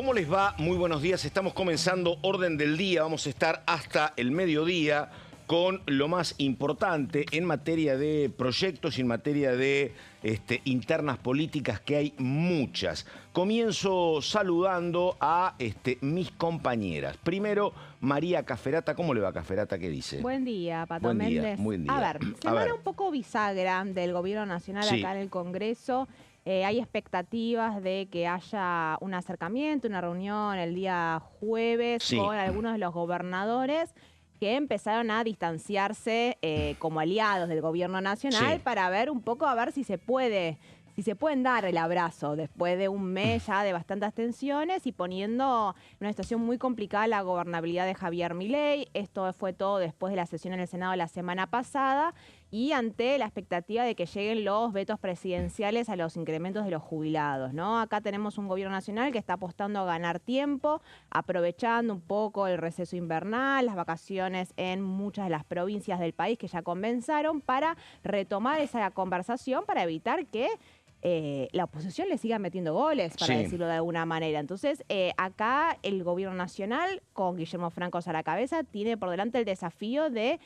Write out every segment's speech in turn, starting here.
¿Cómo les va? Muy buenos días. Estamos comenzando Orden del Día. Vamos a estar hasta el mediodía con lo más importante en materia de proyectos y en materia de internas políticas, que hay muchas. Comienzo saludando a mis compañeras. Primero, María Caferata. ¿Cómo le va, Caferata? ¿Qué dice? Buen día, Pato Buen día, Méndez. buen día. A ver, semana un poco bisagra del Gobierno Nacional acá en el Congreso. Hay expectativas de que haya un acercamiento, una reunión el día jueves con algunos de los gobernadores que empezaron a distanciarse como aliados del Gobierno Nacional para ver un poco, a ver si se pueden dar el abrazo después de un mes ya de bastantes tensiones y poniendo en una situación muy complicada la gobernabilidad de Javier Milei. Esto fue todo después de la sesión en el Senado la semana pasada y ante la expectativa de que lleguen los vetos presidenciales a los incrementos de los jubilados, ¿no? Acá tenemos un gobierno nacional que está apostando a ganar tiempo, aprovechando un poco el receso invernal, las vacaciones en muchas de las provincias del país que ya comenzaron, para retomar esa conversación, para evitar que la oposición le siga metiendo goles, para decirlo de alguna manera. Entonces, acá el gobierno nacional, con Guillermo Franco a la cabeza, tiene por delante el desafío de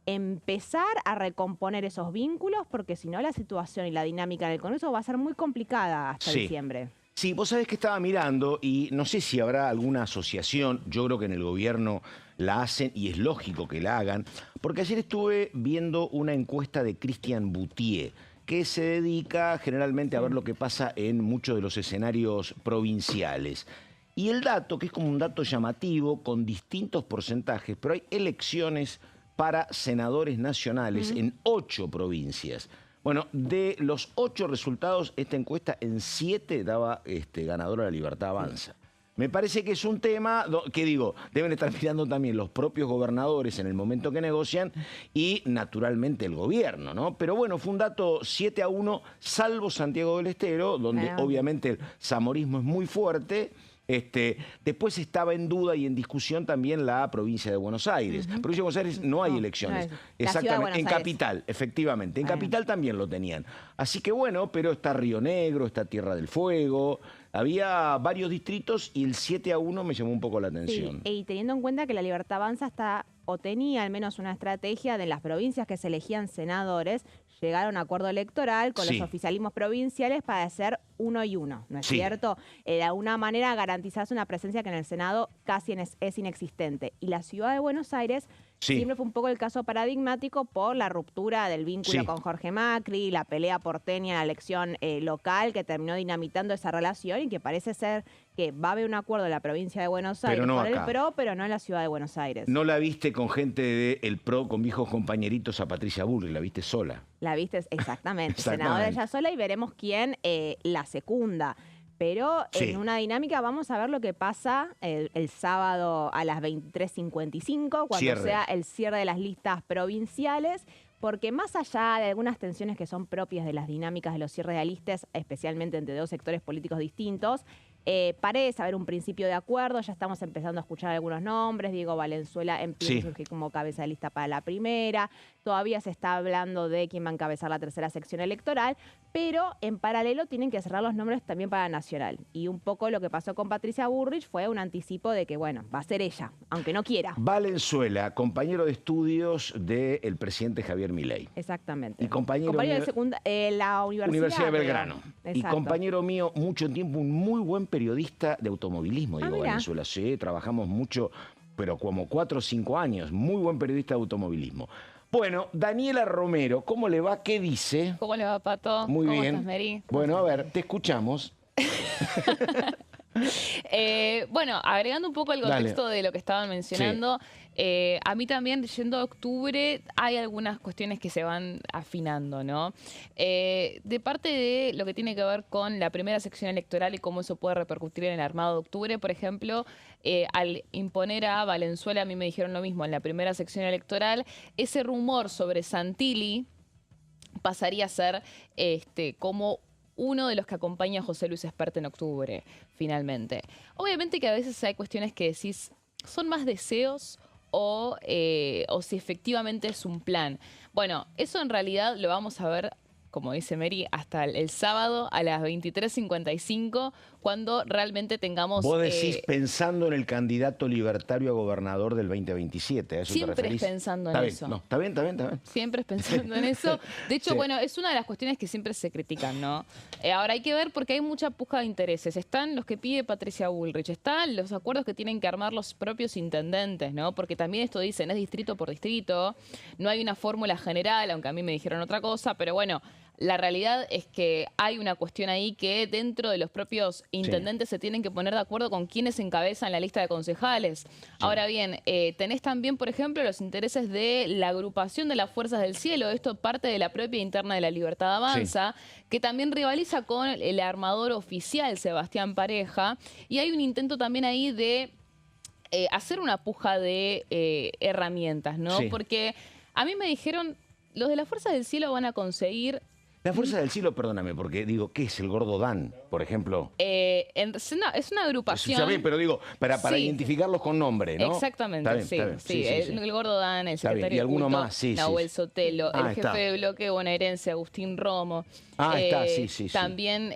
empezar a recomponer esos vínculos, porque si no la situación y la dinámica del Congreso va a ser muy complicada hasta diciembre. Sí, vos sabés que estaba mirando y no sé si habrá alguna asociación, yo creo que en el gobierno la hacen y es lógico que la hagan, porque ayer estuve viendo una encuesta de Christian Boutier, que se dedica generalmente a ver lo que pasa en muchos de los escenarios provinciales. Y el dato, que es como un dato llamativo, con distintos porcentajes, pero hay elecciones para senadores nacionales en 8 provincias. Bueno, de los 8 resultados, esta encuesta en 7 daba ganadora la Libertad Avanza. Me parece que es un tema que, digo, deben estar mirando también los propios gobernadores en el momento que negocian y, naturalmente, el gobierno, ¿no? Pero bueno, fue un dato 7-1, salvo Santiago del Estero, donde obviamente el zamorismo es muy fuerte. Después estaba en duda y en discusión también la provincia de Buenos Aires. Provincia de Buenos Aires no hay elecciones. Exactamente, en Capital, efectivamente. En Capital también lo tenían. Así que bueno, pero está Río Negro, está Tierra del Fuego. Había varios distritos y el 7-1 me llamó un poco la atención. Sí, y teniendo en cuenta que la Libertad Avanza está, o tenía al menos una estrategia de las provincias que se elegían senadores, llegar a un acuerdo electoral con los oficialismos provinciales para hacer 1 y 1, ¿no es cierto? De alguna manera garantizarse una presencia que en el Senado casi es inexistente. Y la ciudad de Buenos Aires siempre fue un poco el caso paradigmático por la ruptura del vínculo con Jorge Macri, la pelea porteña en la elección local que terminó dinamitando esa relación y que parece ser que va a haber un acuerdo en la provincia de Buenos Aires con el PRO, pero no en la ciudad de Buenos Aires. No la viste con gente del PRO, con viejos compañeritos a Patricia Bullrich, la viste sola. La viste exactamente, senadora ella sola, y veremos quién la secunda. Pero en una dinámica vamos a ver lo que pasa el sábado a las 23:55, cuando sea el cierre de las listas provinciales, porque más allá de algunas tensiones que son propias de las dinámicas de los cierres de listas, especialmente entre dos sectores políticos distintos, parece haber un principio de acuerdo. Ya estamos empezando a escuchar algunos nombres. Diego Valenzuela empieza a surgir como cabeza de lista para la primera. Todavía se está hablando de quién va a encabezar la tercera sección electoral, pero en paralelo tienen que cerrar los nombres también para Nacional. Y un poco lo que pasó con Patricia Bullrich fue un anticipo de que, bueno, va a ser ella, aunque no quiera. Valenzuela, compañero de estudios del presidente Javier Milei. Exactamente. Y compañero de la Universidad de Belgrano. Y compañero mío, mucho tiempo, un muy buen periodista de automovilismo, Diego Valenzuela. Sí, trabajamos mucho, pero como 4 o 5 años. Muy buen periodista de automovilismo. Bueno, Daniela Romero, ¿cómo le va? ¿Qué dice? ¿Cómo le va, Pato? Muy bien. ¿Cómo estás, Mary? Bueno, a ver, te escuchamos. Bueno, agregando un poco el contexto de lo que estaban mencionando, a mí también, yendo a octubre, hay algunas cuestiones que se van afinando, ¿no? De parte de lo que tiene que ver con la primera sección electoral y cómo eso puede repercutir en el armado de octubre, por ejemplo, al imponer a Valenzuela, a mí me dijeron lo mismo en la primera sección electoral, ese rumor sobre Santilli pasaría a ser como uno de los que acompaña a José Luis Espert en octubre, finalmente. Obviamente que a veces hay cuestiones que decís, ¿son más deseos o si efectivamente es un plan? Bueno, eso en realidad lo vamos a ver como dice Mary, hasta el sábado a las 23:55, cuando realmente tengamos... Vos decís pensando en el candidato libertario a gobernador del 2027, ¿a eso te referís? Siempre es pensando en eso. No, está bien. Siempre es pensando en eso. De hecho, bueno, es una de las cuestiones que siempre se critican, ¿no? Ahora hay que ver porque hay mucha puja de intereses. Están los que pide Patricia Bullrich, están los acuerdos que tienen que armar los propios intendentes, ¿no? Porque también esto dicen, es distrito por distrito, no hay una fórmula general, aunque a mí me dijeron otra cosa, pero bueno, la realidad es que hay una cuestión ahí que dentro de los propios intendentes se tienen que poner de acuerdo con quiénes encabezan la lista de concejales. Ahora bien, tenés también, por ejemplo, los intereses de la agrupación de las Fuerzas del Cielo. Esto parte de la propia interna de la Libertad Avanza, que también rivaliza con el armador oficial, Sebastián Pareja. Y hay un intento también ahí de hacer una puja de herramientas, ¿no? Porque a mí me dijeron, los de las Fuerzas del Cielo van a conseguir... La Fuerza del Cielo, perdóname, porque digo, ¿qué es el Gordo Dan, por ejemplo? Es una agrupación... Está bien, pero digo, para identificarlos con nombre, ¿no? Exactamente, sí. El Gordo Dan, el secretario y alguno de culto, más, Nahuel Sotelo, el jefe de bloque bonaerense, Agustín Romo. También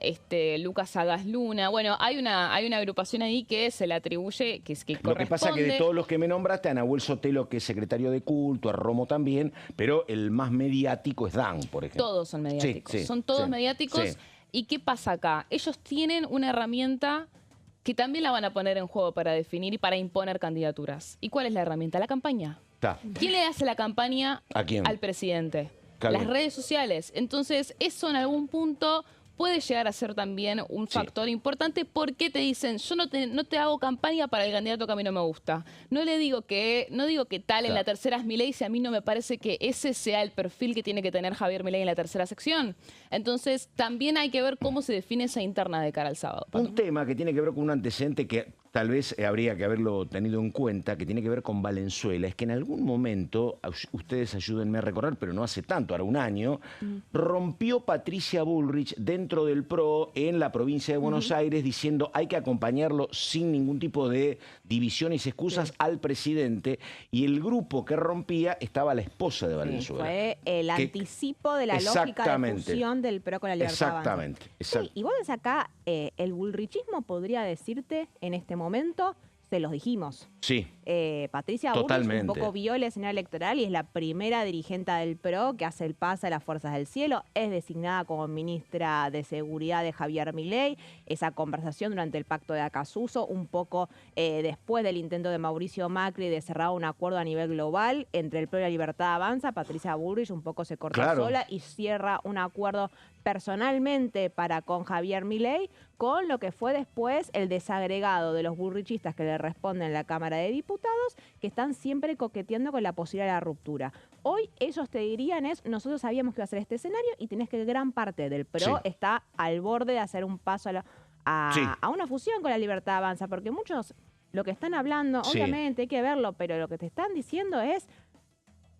Lucas Sagaz Luna. Bueno, hay una agrupación ahí que se le atribuye, que corresponde... Lo que pasa es que de todos los que me nombraste, a Nahuel Sotelo, que es secretario de culto, a Romo también, pero el más mediático es Dan, por ejemplo. Todos son mediáticos. Son todos mediáticos. ¿Y qué pasa acá? Ellos tienen una herramienta que también la van a poner en juego para definir y para imponer candidaturas. ¿Y cuál es la herramienta? La campaña. ¿Quién le hace la campaña al presidente? Las redes sociales. Entonces, eso en algún punto puede llegar a ser también un factor importante, porque te dicen, yo no te hago campaña para el candidato que a mí no me gusta. No digo que tal en la tercera es Milei, si a mí no me parece que ese sea el perfil que tiene que tener Javier Milei en la tercera sección. Entonces, también hay que ver cómo se define esa interna de cara al sábado. Un tema que tiene que ver con un antecedente que tal vez habría que haberlo tenido en cuenta, que tiene que ver con Valenzuela, es que en algún momento, ustedes ayúdenme a recordar, pero no hace tanto, ahora un año, rompió Patricia Bullrich dentro del PRO en la provincia de Buenos Aires, diciendo hay que acompañarlo sin ningún tipo de divisiones y excusas al presidente, y el grupo que rompía estaba la esposa de Valenzuela. Fue el anticipo de la lógica de fusión del PRO con la Libertad Avanza. Exactamente. Y vos desde acá, el bullrichismo podría decirte en este momento, se los dijimos. Patricia Bullrich un poco vio el escenario electoral y es la primera dirigente del PRO que hace el pase a las Fuerzas del Cielo. Es designada como ministra de Seguridad de Javier Milei. Esa conversación durante el pacto de Acasuso, un poco después del intento de Mauricio Macri de cerrar un acuerdo a nivel global entre el PRO y la Libertad Avanza, Patricia Bullrich un poco se corta sola y cierra un acuerdo personalmente para con Javier Milei, con lo que fue después el desagregado de los bullrichistas que le responden en la Cámara de Diputados, que están siempre coqueteando con la posibilidad de la ruptura. Hoy ellos te dirían nosotros sabíamos que iba a ser este escenario y tenés que gran parte del PRO está al borde de hacer un paso a una fusión con la Libertad Avanza, porque muchos lo que están hablando, obviamente hay que verlo, pero lo que te están diciendo es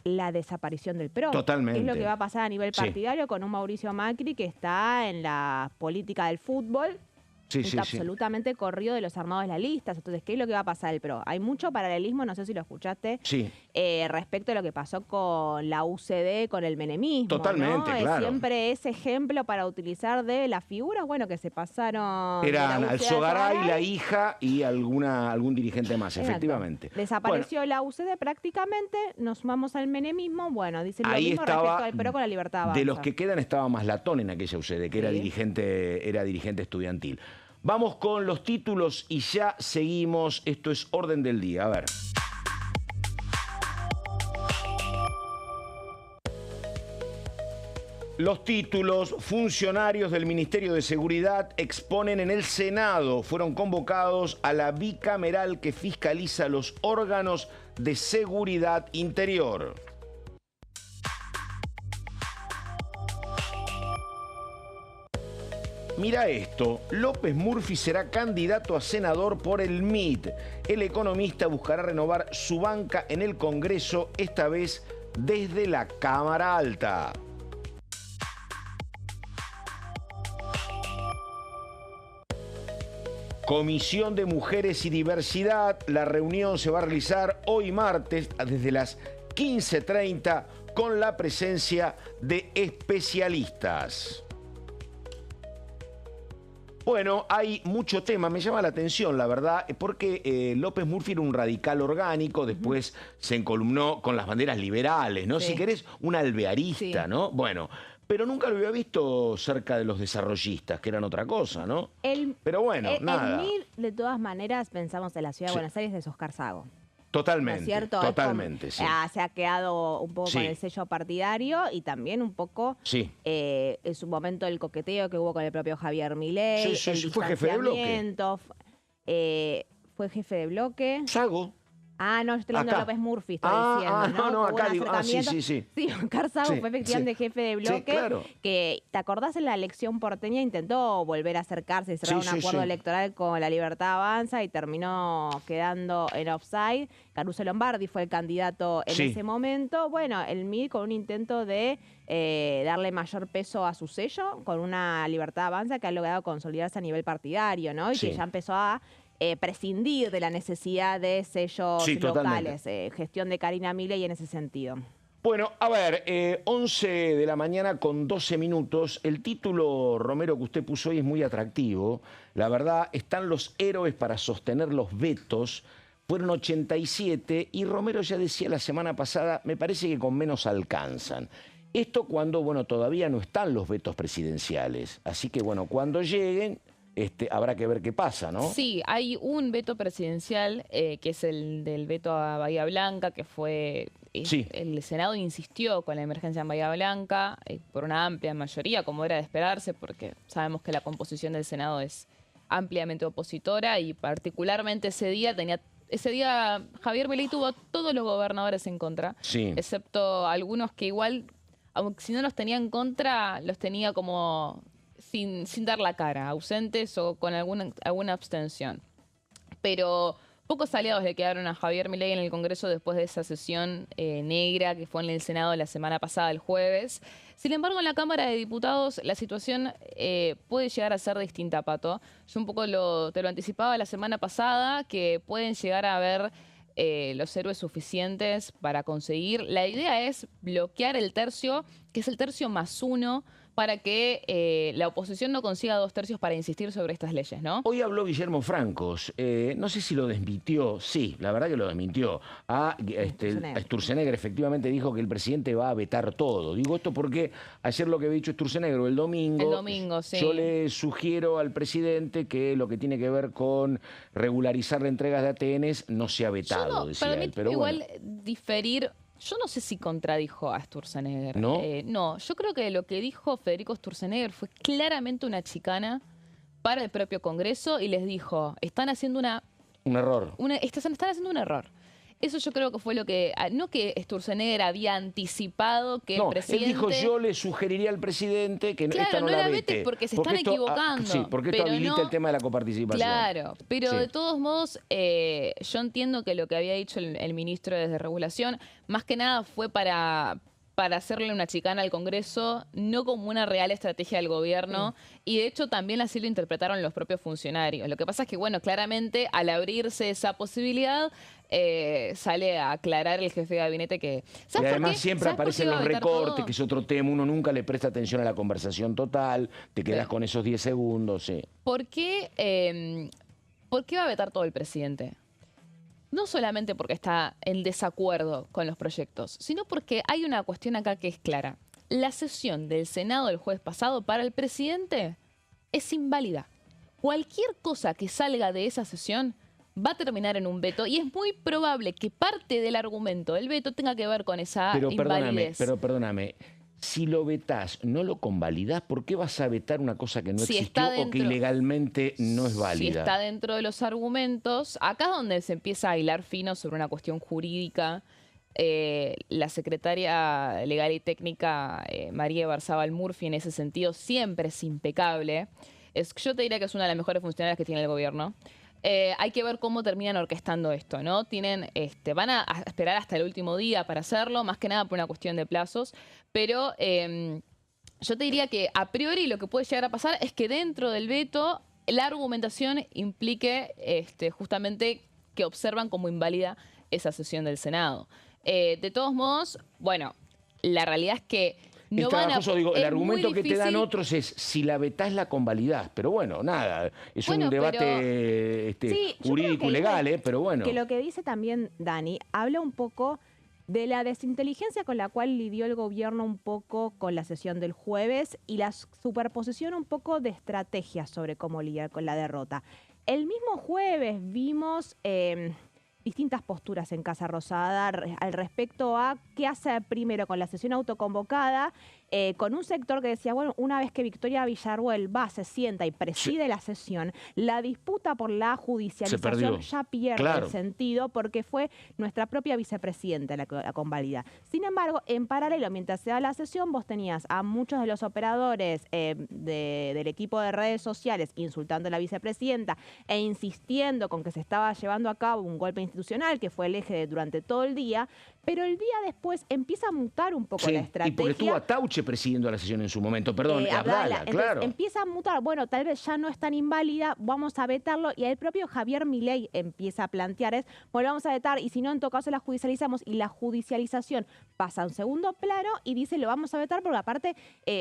la desaparición del PRO. Totalmente. Es lo que va a pasar a nivel partidario con un Mauricio Macri que está en la política del fútbol. Está absolutamente corrido de los armados de las listas. Entonces, ¿qué es lo que va a pasar el PRO? Hay mucho paralelismo, no sé si lo escuchaste, respecto a lo que pasó con la UCD, con el menemismo. Totalmente, ¿no? claro. Siempre ese ejemplo para utilizar de las figuras, bueno, que se pasaron. Eran Alzogaray, la hija y algún dirigente más, efectivamente. Desapareció la UCD prácticamente, nos sumamos al menemismo, bueno, dicen lo mismo respecto al PRO con la Libertad Avanza. De los que quedan estaba Maslatón en aquella UCD, que era dirigente estudiantil. Vamos con los títulos y ya seguimos. Esto es Orden del Día. A ver. Los títulos: funcionarios del Ministerio de Seguridad exponen en el Senado. Fueron convocados a la bicameral que fiscaliza los órganos de seguridad interior. Mira esto, López Murphy será candidato a senador por el MIT. El economista buscará renovar su banca en el Congreso, esta vez desde la Cámara Alta. Comisión de Mujeres y Diversidad. La reunión se va a realizar hoy martes desde las 15:30 con la presencia de especialistas. Bueno, hay mucho tema, me llama la atención, la verdad, porque López Murphy era un radical orgánico, después se encolumnó con las banderas liberales, ¿no? Sí. Si querés, un alvearista, Sí. ¿no? Bueno, pero nunca lo había visto cerca de los desarrollistas, que eran otra cosa, ¿no? Pero bueno, nada. El MIR, de todas maneras, pensamos en la ciudad de Sí. Buenos Aires, es Oscar Sago. Totalmente, ¿No es cierto? totalmente, Es sí. como, se ha quedado un poco Sí. con el sello partidario y también un poco Sí. en su momento el coqueteo que hubo con el propio Javier Milei. Sí, sí, el sí, fue jefe de bloque. distanciamiento, fue jefe de bloque. Sago. Ah, no, yo estoy hablando de Acá. López Murphy, estoy diciendo, ¿no? No, Hubo acá un digo, sí, acercamiento. sí, sí. Sí, Oscar Sago Sí, fue efectivamente sí. jefe de bloque. Sí, claro. Que, ¿te acordás en la elección porteña? Intentó volver a acercarse y cerrar Sí, un sí, acuerdo sí. electoral con La Libertad Avanza y terminó quedando en offside. Caruso Lombardi fue el candidato en Sí. ese momento. Bueno, el MIR con un intento de darle mayor peso a su sello, con una Libertad Avanza que ha logrado consolidarse a nivel partidario, ¿no? Y Sí. que ya empezó a prescindir de la necesidad de sellos Sí, locales, totalmente. gestión de Karina Milei en ese sentido. Bueno, a ver, 11 de la mañana con 12 minutos. El título, Romero, que usted puso hoy es muy atractivo. La verdad, están los héroes para sostener los vetos. Fueron 87 y Romero ya decía la semana pasada, me parece que con menos alcanzan. Esto cuando, bueno, todavía no están los vetos presidenciales. Así que, bueno, cuando lleguen, habrá que ver qué pasa, ¿no? Sí, hay un veto presidencial, que es el del veto a Bahía Blanca, que fue... Sí. El Senado insistió con la emergencia en Bahía Blanca por una amplia mayoría, como era de esperarse, porque sabemos que la composición del Senado es ampliamente opositora y particularmente ese día Javier Milei tuvo a todos los gobernadores en contra, Sí. excepto algunos que igual, aunque si no los tenía en contra, los tenía como sin dar la cara, ausentes o con alguna abstención. Pero pocos aliados le quedaron a Javier Milei en el Congreso después de esa sesión negra que fue en el Senado la semana pasada, el jueves. Sin embargo, en la Cámara de Diputados la situación puede llegar a ser distinta, Pato. Yo un poco te lo anticipaba la semana pasada, que pueden llegar a haber los héroes suficientes para conseguir. La idea es bloquear el tercio, que es el tercio más uno, para que la oposición no consiga 2 tercios para insistir sobre estas leyes, ¿no? Hoy habló Guillermo Francos, no sé si lo desmintió, sí, la verdad que lo desmintió. Sturzenegger efectivamente dijo que el presidente va a vetar todo. Digo esto porque ayer lo que había dicho Sturzenegger el domingo, sí. Yo le sugiero al presidente que lo que tiene que ver con regularizar la entrega de ATNs no sea vetado, decía él. Pero igual bueno. diferir... Yo no sé si contradijo a Sturzenegger. ¿No? No, yo creo que lo que dijo Federico Sturzenegger fue claramente una chicana para el propio Congreso y les dijo, están haciendo un error. Están haciendo un error. Eso yo creo que fue lo que... No que Sturzenegger había anticipado que el presidente... Él dijo, yo le sugeriría al presidente que esta no la vete. Porque se están equivocando. Sí, porque esto habilita el tema de la coparticipación. Claro, pero Sí. de todos modos, yo entiendo que lo que había dicho el ministro desde Regulación, más que nada fue para hacerle una chicana al Congreso, no como una real estrategia del gobierno, y de hecho también así lo interpretaron los propios funcionarios. Lo que pasa es que, bueno, claramente al abrirse esa posibilidad, sale a aclarar el jefe de gabinete que... Y además siempre ¿Sabes por qué aparecen iba a los vetar recortes, todo? que es otro tema, uno nunca le presta atención a la conversación total, te quedas Sí. con esos 10 segundos, sí. ¿Por qué va a vetar todo el presidente? No solamente porque está en desacuerdo con los proyectos, sino porque hay una cuestión acá que es clara. La sesión del Senado del jueves pasado para el presidente es inválida. Cualquier cosa que salga de esa sesión va a terminar en un veto y es muy probable que parte del argumento del veto tenga que ver con esa invalidez. Pero perdóname, si lo vetás, no lo convalidás, ¿por qué vas a vetar una cosa que no Si existió está o que dentro- ilegalmente no es válida? Si está dentro de los argumentos, acá es donde se empieza a hilar fino sobre una cuestión jurídica. La secretaria legal y técnica, María Barzabal Murphy, en ese sentido siempre es impecable. Yo te diría que es una de las mejores funcionarias que tiene el gobierno. Hay que ver cómo terminan orquestando esto, ¿no? Van a esperar hasta el último día para hacerlo, más que nada por una cuestión de plazos, pero yo te diría que a priori lo que puede llegar a pasar es que dentro del veto la argumentación implique justamente que observan como inválida esa sesión del Senado. De todos modos, bueno, la realidad es que no van a... el argumento que te dan otros es, si la vetás la convalidás. Pero bueno, nada, es un debate jurídico y legal, pero bueno. Que lo que dice también Dani, habla un poco de la desinteligencia con la cual lidió el gobierno un poco con la sesión del jueves y la superposición un poco de estrategias sobre cómo lidiar con la derrota. El mismo jueves vimos distintas posturas en Casa Rosada al respecto a qué hacer primero con la sesión autoconvocada, con un sector que decía, bueno, una vez que Victoria Villarruel va, se sienta y preside la sesión, la disputa por la judicialización ya pierde el sentido porque fue nuestra propia vicepresidenta la convalida. Sin embargo, en paralelo, mientras se da la sesión, vos tenías a muchos de los operadores del equipo de redes sociales insultando a la vicepresidenta e insistiendo con que se estaba llevando a cabo un golpe institucional, que fue el eje durante todo el día, pero el día después empieza a mutar un poco la estrategia. Y porque estuvo Atauche presidiendo la sesión en su momento, perdón, Abdala, claro. Empieza a mutar, bueno, tal vez ya no es tan inválida, vamos a vetarlo, y el propio Javier Milei empieza a plantear bueno, vamos a vetar, y si no, en todo caso la judicializamos, y la judicialización pasa a un segundo plano, y dice, lo vamos a vetar, porque aparte,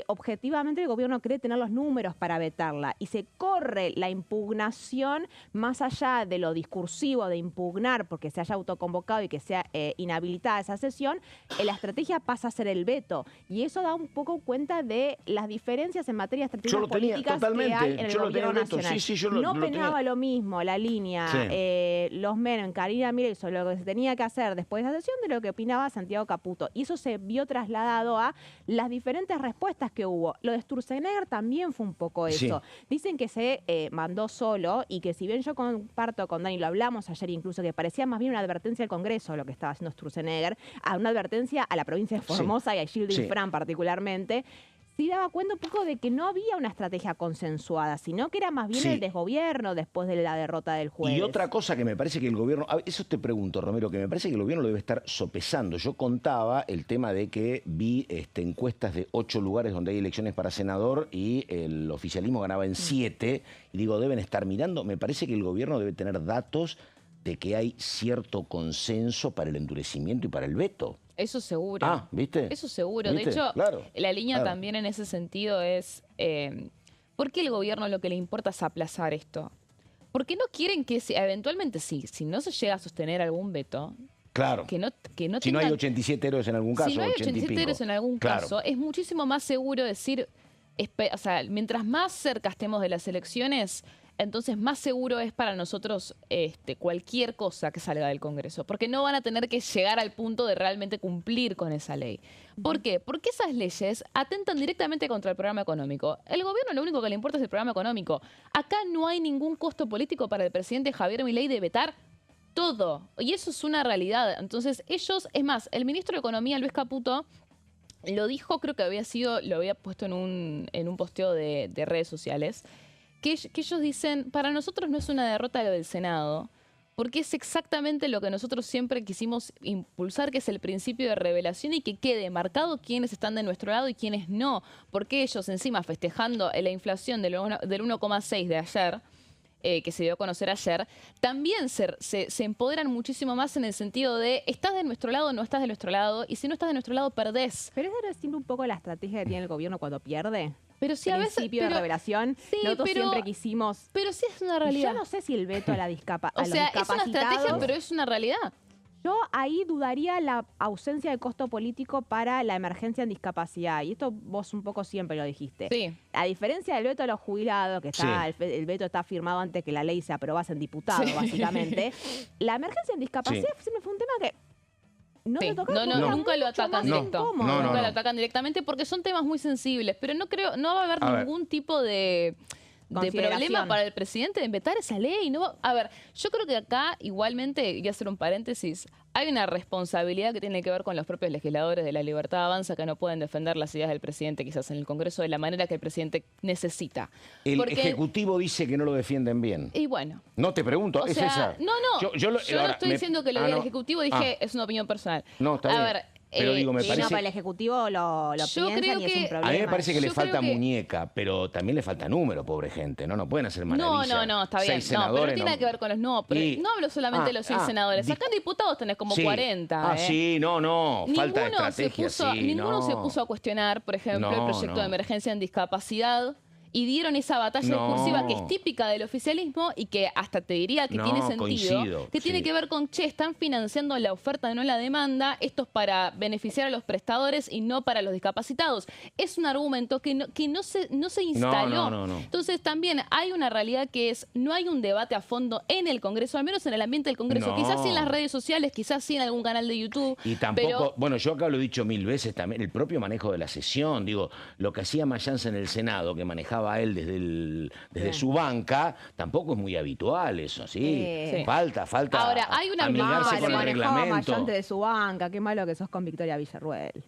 objetivamente, el gobierno cree tener los números para vetarla, y se corre la impugnación, más allá de lo discursivo de impugnar, porque se haya autoconvocado y que sea inhabilitada esa sesión, la estrategia pasa a ser el veto, y eso da un poco cuenta de las diferencias en materia de estrategias políticas que hay en el gobierno nacional. No penaba lo mismo la línea Los Menem, Karina Milei, sobre lo que se tenía que hacer después de esa sesión de lo que opinaba Santiago Caputo, y eso se vio trasladado a las diferentes respuestas que hubo. Lo de Sturzenegger también fue un poco eso. Dicen que se mandó solo, y que si bien yo comparto con Dani, lo hablamos ayer incluso, que parecía más bien una advertencia al Congreso lo que estaba haciendo Sturzenegger, a una advertencia a la provincia de Formosa y a Gilles Fran particularmente, sí daba cuenta un poco de que no había una estrategia consensuada, sino que era más bien el desgobierno después de la derrota del jueves. Y otra cosa que me parece que el gobierno, eso te pregunto, Romero, que me parece que el gobierno lo debe estar sopesando. Yo contaba el tema de que vi encuestas de 8 lugares donde hay elecciones para senador y el oficialismo ganaba en 7, y digo, deben estar mirando. Me parece que el gobierno debe tener datos de que hay cierto consenso para el endurecimiento y para el veto. Eso seguro. Ah, ¿viste? Eso seguro. ¿Viste? De hecho, la línea también en ese sentido es, ¿por qué el gobierno lo que le importa es aplazar esto? Porque no quieren que eventualmente si no se llega a sostener algún veto, que no si no hay 87 héroes en algún caso, si no hay 87 héroes en algún caso, es muchísimo más seguro decir, o sea, mientras más cerca estemos de las elecciones, entonces más seguro es para nosotros cualquier cosa que salga del Congreso, porque no van a tener que llegar al punto de realmente cumplir con esa ley. ¿Por qué? Porque esas leyes atentan directamente contra el programa económico. El gobierno lo único que le importa es el programa económico. Acá no hay ningún costo político para el presidente Javier Milei de vetar todo, y eso es una realidad. Entonces ellos, es más, el ministro de Economía, Luis Caputo, lo dijo, creo que lo había puesto en un posteo de redes sociales, que ellos dicen, para nosotros no es una derrota lo del Senado, porque es exactamente lo que nosotros siempre quisimos impulsar, que es el principio de revelación y que quede marcado quiénes están de nuestro lado y quiénes no, porque ellos encima festejando la inflación del 1,6 de ayer, que se dio a conocer ayer, también se empoderan muchísimo más en el sentido de estás de nuestro lado o no estás de nuestro lado, y si no estás de nuestro lado perdés. Pero eso es un poco la estrategia que tiene el gobierno cuando pierde. Pero sí, a veces, principio de revelación, nosotros siempre quisimos... Pero sí es una realidad. Yo no sé si el veto a la discapacidad. O sea, es una estrategia, pero es una realidad. Yo ahí dudaría la ausencia de costo político para la emergencia en discapacidad. Y esto vos un poco siempre lo dijiste. Sí. A diferencia del veto a los jubilados, que está el veto está firmado antes que la ley se aprobase en diputado, básicamente. La emergencia en discapacidad siempre fue un tema que... Nunca lo atacan directo. Nunca lo atacan directamente porque son temas muy sensibles. Pero no va a haber ningún tipo de problema para el presidente de vetar esa ley. No, a ver, yo creo que acá igualmente, voy a hacer un paréntesis, hay una responsabilidad que tiene que ver con los propios legisladores de La Libertad Avanza, que no pueden defender las ideas del presidente quizás en el Congreso de la manera que el presidente necesita. El Ejecutivo dice que no lo defienden bien. Y bueno. No te pregunto, ¿es esa? No. Yo no estoy diciendo que lo del Ejecutivo, dije, es una opinión personal. No, está bien. A ver, Pero digo, me parece... No, para el Ejecutivo lo piensan y es un problema. A mí me parece que le falta muñeca, pero también le falta número, pobre gente, ¿no? No pueden hacer maravillas. No, está bien. No, pero no tiene que ver con los... No, pero no hablo solamente de los 6 senadores. Acá en diputados tenés como 40. Sí, no. Falta estrategia, Ninguno se puso a cuestionar, por ejemplo, el proyecto de emergencia en discapacidad. Y dieron esa batalla discursiva que es típica del oficialismo y que hasta te diría que tiene sentido. Coincido, que tiene que ver con, están financiando la oferta, no la demanda. Esto es para beneficiar a los prestadores y no para los discapacitados. Es un argumento que no se instaló. No. Entonces también hay una realidad que es, no hay un debate a fondo en el Congreso, al menos en el ambiente del Congreso. Quizás sí en las redes sociales, quizás sí en algún canal de YouTube. Y tampoco, bueno, yo acá lo he dicho 1000 veces también, el propio manejo de la sesión, digo, lo que hacía Mayans en el Senado, que manejaba a él desde su banca, tampoco es muy habitual eso, ¿sí? Falta Ahora, hay una amigarse con el reglamento. De su banca, qué malo que sos con Victoria Villarruel.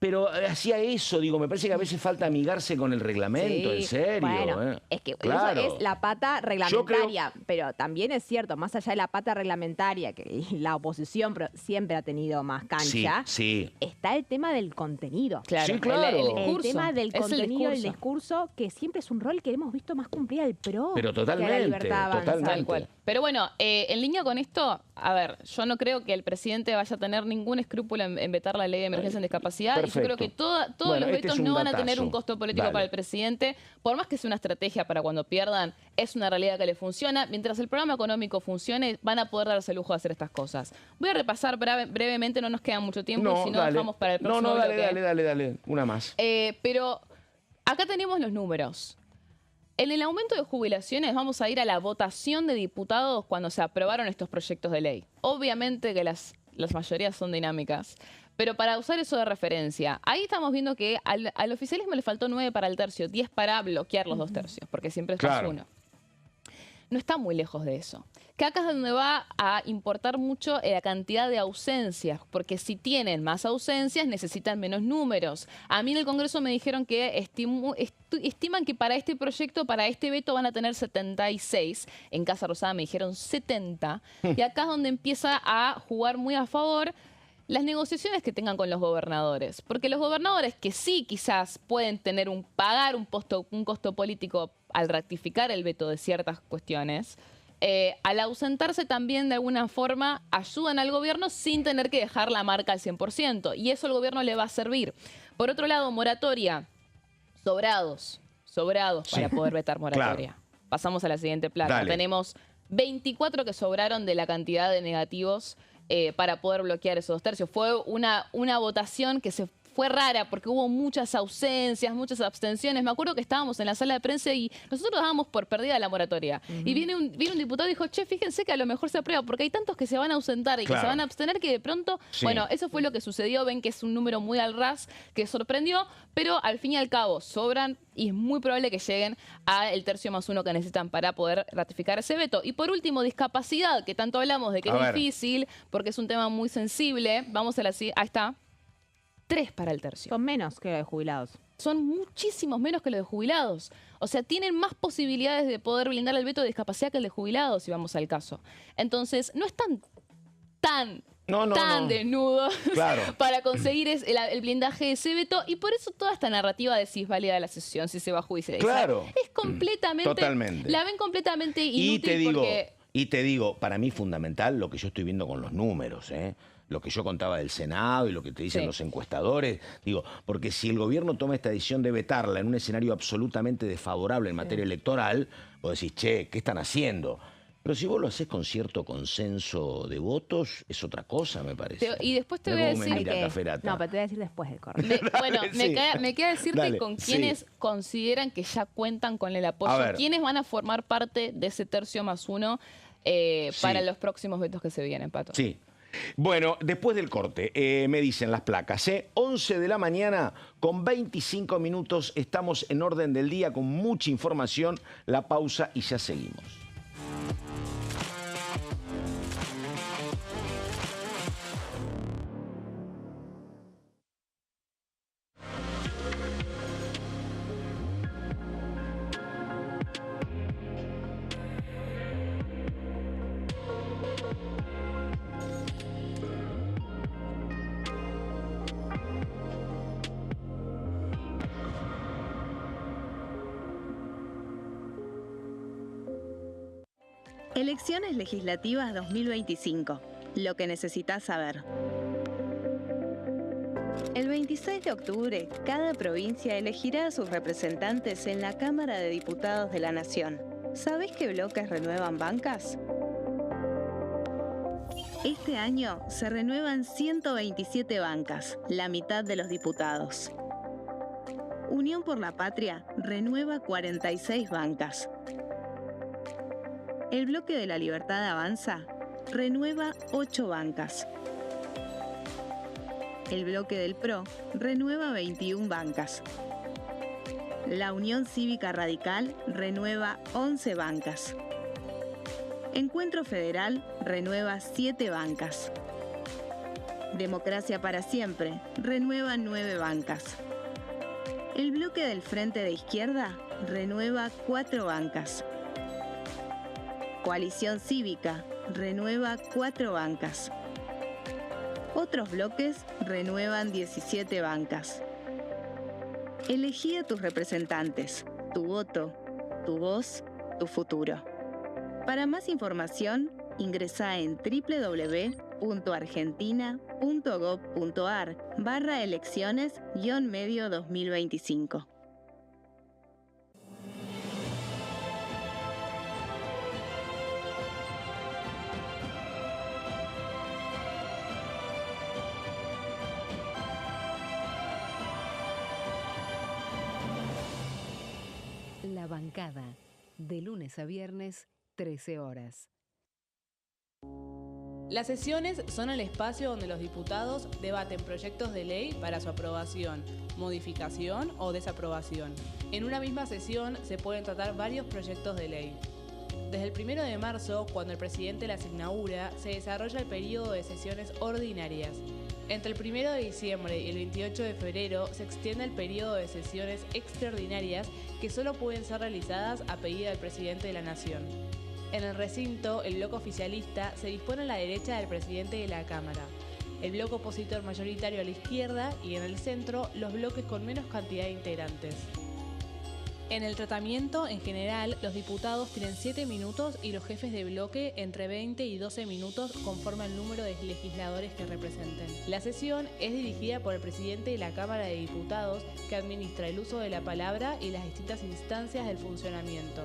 Pero hacía eso, digo, me parece que a veces falta amigarse con el reglamento, en serio. Bueno, es que eso es la pata reglamentaria, pero también es cierto, más allá de la pata reglamentaria, que la oposición siempre ha tenido más cancha, está el tema del contenido. Claro. El tema del contenido, el discurso, que siempre es un rol que hemos visto más cumplir al PRO. Pero totalmente, Tal cual. Pero bueno, en línea con esto, a ver, yo no creo que el presidente vaya a tener ningún escrúpulo en vetar la ley de emergencia en discapacidad. Y yo creo que todos los vetos no van a tener un costo político para el presidente. Por más que sea una estrategia para cuando pierdan, es una realidad que le funciona. Mientras el programa económico funcione, van a poder darse el lujo de hacer estas cosas. Voy a repasar brevemente, no nos queda mucho tiempo, si no dejamos para el próximo bloque. Dale, una más. Pero acá tenemos los números. En el aumento de jubilaciones vamos a ir a la votación de diputados cuando se aprobaron estos proyectos de ley. Obviamente que las mayorías son dinámicas, pero para usar eso de referencia, ahí estamos viendo que al oficialismo le faltó 9 para el tercio, 10 para bloquear los 2 tercios, porque siempre es más uno. No está muy lejos de eso. Que acá es donde va a importar mucho la cantidad de ausencias, porque si tienen más ausencias necesitan menos números. A mí en el Congreso me dijeron que estiman que para este proyecto, para este veto van a tener 76. En Casa Rosada me dijeron 70. Y acá es donde empieza a jugar muy a favor las negociaciones que tengan con los gobernadores. Porque los gobernadores que sí quizás pueden tener pagar un costo político al ratificar el veto de ciertas cuestiones, al ausentarse también de alguna forma ayudan al gobierno sin tener que dejar la marca al 100%. Y eso al gobierno le va a servir. Por otro lado, moratoria. Sobrados para poder vetar moratoria. Pasamos a la siguiente placa. Tenemos 24 que sobraron de la cantidad de negativos para poder bloquear esos 2 tercios. Fue una votación que fue rara porque hubo muchas ausencias, muchas abstenciones. Me acuerdo que estábamos en la sala de prensa y nosotros dábamos por perdida la moratoria. Y viene un diputado y dijo, fíjense que a lo mejor se aprueba porque hay tantos que se van a ausentar y que se van a abstener que de pronto... Bueno, eso fue lo que sucedió. Ven que es un número muy al ras que sorprendió, pero al fin y al cabo sobran y es muy probable que lleguen al tercio más 1 que necesitan para poder ratificar ese veto. Y por último, discapacidad, que tanto hablamos de que es difícil porque es un tema muy sensible. Vamos a la siguiente. Ahí está. 3 para el tercio. Son menos que los de jubilados. Son muchísimos menos que los de jubilados. O sea, tienen más posibilidades de poder blindar el veto de discapacidad que el de jubilados, si vamos al caso. Entonces, no están tan desnudos para conseguir el blindaje de ese veto. Y por eso toda esta narrativa de si es válida la sesión, si se va a judicializar, es completamente... Totalmente. La ven completamente inútil Y te digo, para mí fundamental lo que yo estoy viendo con los números, lo que yo contaba del Senado y lo que te dicen los encuestadores. Digo, porque si el gobierno toma esta decisión de vetarla en un escenario absolutamente desfavorable en materia electoral, vos decís, ¿qué están haciendo? Pero si vos lo haces con cierto consenso de votos, es otra cosa, me parece. Y después te voy a decir No, pero te voy a decir después del corte. Me queda decirte con quienes consideran que ya cuentan con el apoyo, quiénes van a formar parte de ese tercio más 1 para los próximos vetos que se vienen, Pato. Sí. Bueno, después del corte, me dicen las placas, 11 de la mañana con 25 minutos, estamos en orden del día con mucha información, la pausa y ya seguimos. Elecciones legislativas 2025. Lo que necesitas saber. El 26 de octubre, cada provincia elegirá a sus representantes en la Cámara de Diputados de la Nación. ¿Sabés qué bloques renuevan bancas? Este año se renuevan 127 bancas, la mitad de los diputados. Unión por la Patria renueva 46 bancas. El Bloque de la Libertad Avanza renueva 8 bancas. El Bloque del PRO renueva 21 bancas. La Unión Cívica Radical renueva 11 bancas. Encuentro Federal renueva 7 bancas. Democracia para Siempre renueva 9 bancas. El Bloque del Frente de Izquierda renueva 4 bancas. Coalición Cívica renueva 4 bancas. Otros bloques renuevan 17 bancas. Elegí a tus representantes, tu voto, tu voz, tu futuro. Para más información, ingresá en www.argentina.gov.ar/elecciones-medio 2025. La bancada, de lunes a viernes, 13 horas. Las sesiones son el espacio donde los diputados debaten proyectos de ley para su aprobación, modificación o desaprobación. En una misma sesión se pueden tratar varios proyectos de ley. Desde el 1 de marzo, cuando el presidente las inaugura, se desarrolla el periodo de sesiones ordinarias. Entre el 1 de diciembre y el 28 de febrero se extiende el periodo de sesiones extraordinarias que solo pueden ser realizadas a pedido del presidente de la Nación. En el recinto, el bloque oficialista se dispone a la derecha del presidente de la Cámara, el bloque opositor mayoritario a la izquierda y en el centro los bloques con menos cantidad de integrantes. En el tratamiento, en general, los diputados tienen 7 minutos y los jefes de bloque entre 20 y 12 minutos conforme al número de legisladores que representen. La sesión es dirigida por el presidente de la Cámara de Diputados, que administra el uso de la palabra y las distintas instancias del funcionamiento.